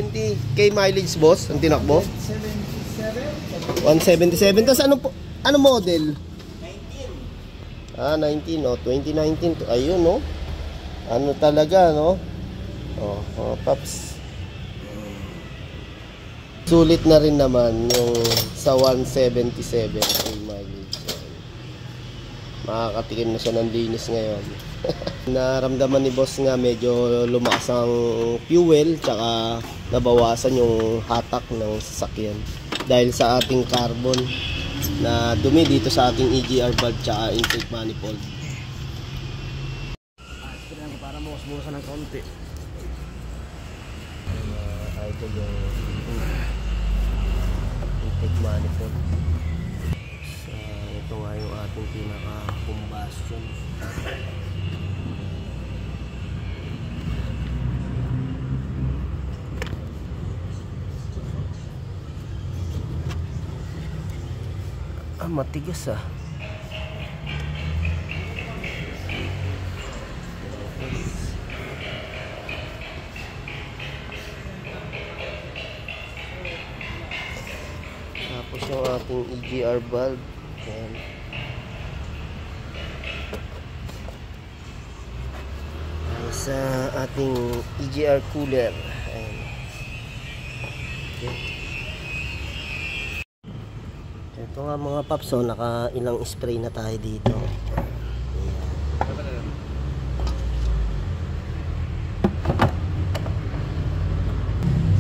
170k mileage, boss, ang tinakbo. 177. Tapos ano model? 19, 2019. Ayun, no? Ano talaga, no? Paps. Sulit na rin naman yung sa 177 mileage. Makakatikim na siya ng linis ngayon. Naramdaman ni boss nga medyo lumakas ang fuel, tsaka nabawasan yung hatak ng sasakyan dahil sa ating carbon na dumi dito sa ating EGR valve tsaka intake manifold. Para bukas-bukasan ng konti. Ito yung intake manifold. Ito nga yung ating pinaka-combustion. Matigas Tapos yung ating EGR valve. Ayan. Sa ating EGR cooler. Ayan. Okay. Ito nga mga paps, naka ilang spray na tayo dito. Ayan.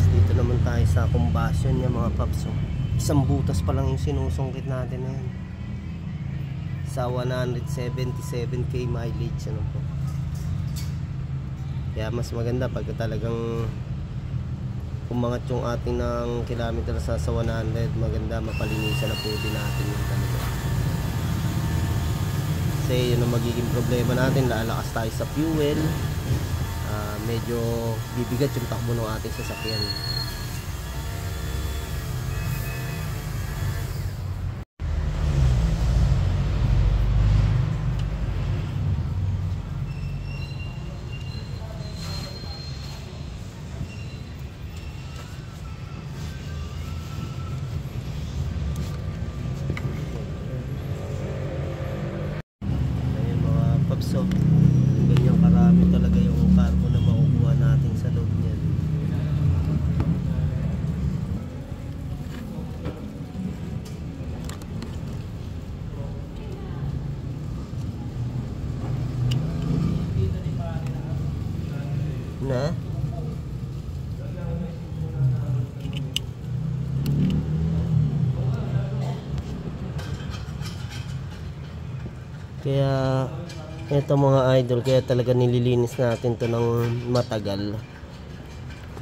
Dito naman tayo sa combustion niya mga paps. Isang butas pa lang yung sinusungkit natin na yan. Sa 177k mileage. Ano po. Kaya mas maganda pag talagang umangat yung ating ng kilometer sa 100, maganda mapalinisan na po din natin yung talaga. Kasi yun ang magiging problema natin, lalakas tayo sa fuel, medyo bibigat yung takbo ng ating sasakyan. So, ganyan karami talaga yung carbon na makukuha natin sa loob niyan. Na? Kaya ito mga idol, kaya talaga nililinis natin to ng matagal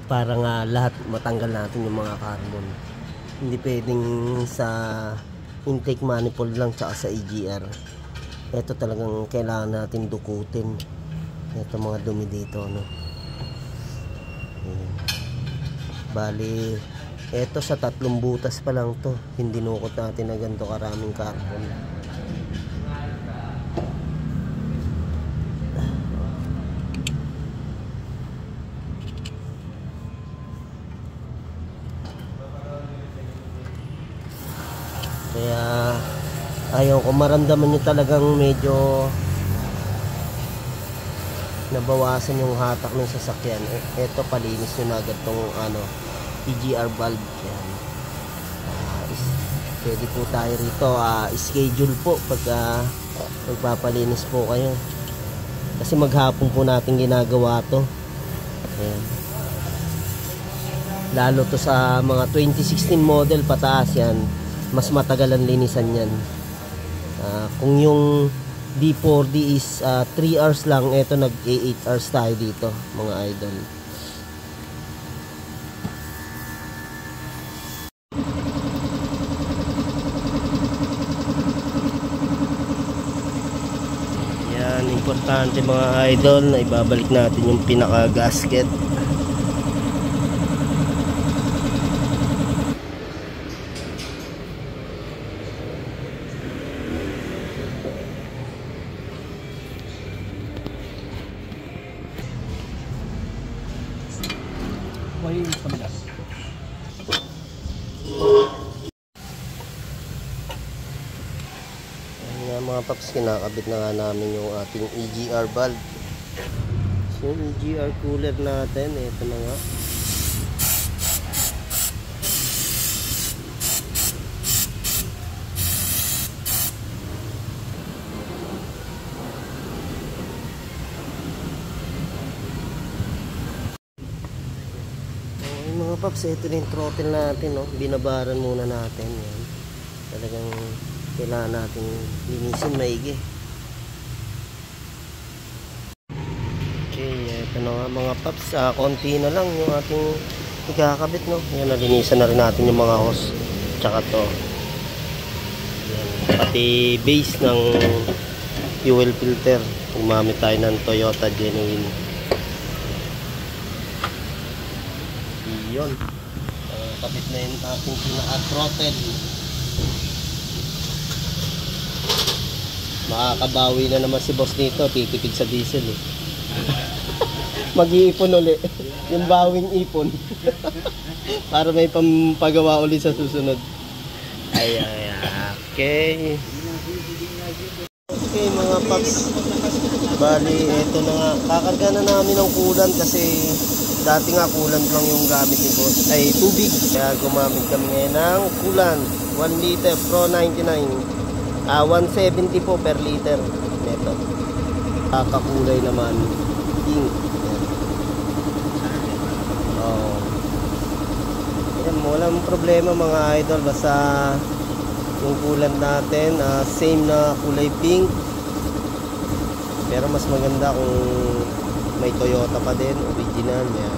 para nga lahat matanggal natin yung mga carbon. Hindi pwedeng sa intake manifold lang tsaka sa EGR. Ito talagang kailangan natin dukutin. Ito mga dumi dito, no? Bali, ito sa 3 butas pa lang to, hindi nukot natin na ganito karaming carbon. Kaya ayaw ko maramdaman nyo talagang medyo nabawasan yung hatak ng sasakyan. Ito palinis nyo na agad tong EGR valve. Yan. Pwede po tayo rito schedule po pag magpapalinis po kayo, kasi maghapon po natin ginagawa to. Ayan. Lalo to sa mga 2016 model pataas yan, mas matagal ang linisan yan. Kung yung D4D is 3 hours lang, ito nag 8 hours tayo dito mga idol. Yan, importante mga idol na ibabalik natin yung pinaka gasket. Yung kabila. mga paps, kinakabit na nga namin yung ating EGR valve. So, yung EGR cooler natin, ito na nga. Okay mga paps, ito na yung throttle natin, no? Binabaran muna natin yan. Talagang kailangan natin linisin maigi. Okay, ito na nga mga paps, konti na lang yung ating ikakabit, no? Yan, nalinisan na rin natin yung mga hose tsaka to yan, pati base ng fuel filter. Gumamit tayo ng Toyota Genuine. Yun, kapit na yung ating pinaka-throttle. Makakabawi na naman si boss nito, titipid sa diesel eh. Mag-iipon uli yung bawing ipon para may pampagawa uli sa susunod. Ay, okay. Okay mga paps, bali eto na nga, kakarga na namin ng coolant kasi dati nga coolant lang yung gamit ni boss, ay tubig, kaya gumamit kami ngayon ng coolant 1 liter Pro 99, 170 po per liter neto. Kakulay naman pink. Oh. Yan, walang problema mga idol, basta yung coolant natin same na kulay pink, pero mas maganda kung may Toyota pa din, original. Yan.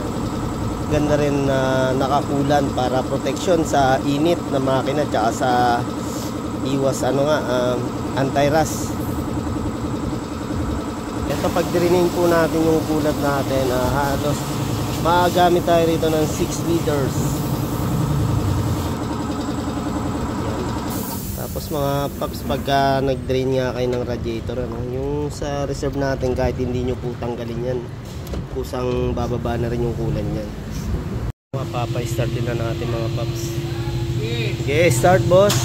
Ganda rin na nakakulan para protection sa init na makina tsaka sa iwas anti-rust. Ito pag draining po natin yung kulat natin, halos magagamit tayo rito ng 6 liters. Yan. Tapos mga paps, pagka nag-drain nga kayo ng radiator, yung sa reserve natin, kahit hindi nyo po tanggalin yan, kusang bababa na rin yung kulan yan. Mapapa-start din na natin mga paps. Okay, start boss.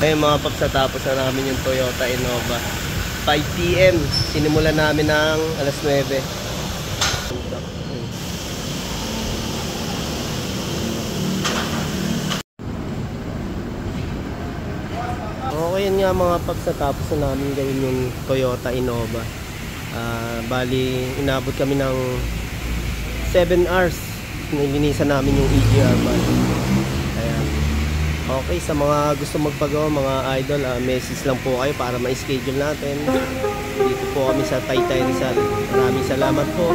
Ayun mga paps, natapos na namin yung Toyota Innova. 5 PM, sinimulan namin ng alas 9. Okay, yun nga mga paps, natapos na namin gawin yung Toyota Innova. Bali, inabot kami ng 7 hours. Nilinisan namin yung EGR valve. Ayan. Okay, sa mga gusto magpagawa mga idol, message lang po kayo para ma-schedule natin. Dito po kami sa Taytay Rizal. Maraming salamat po.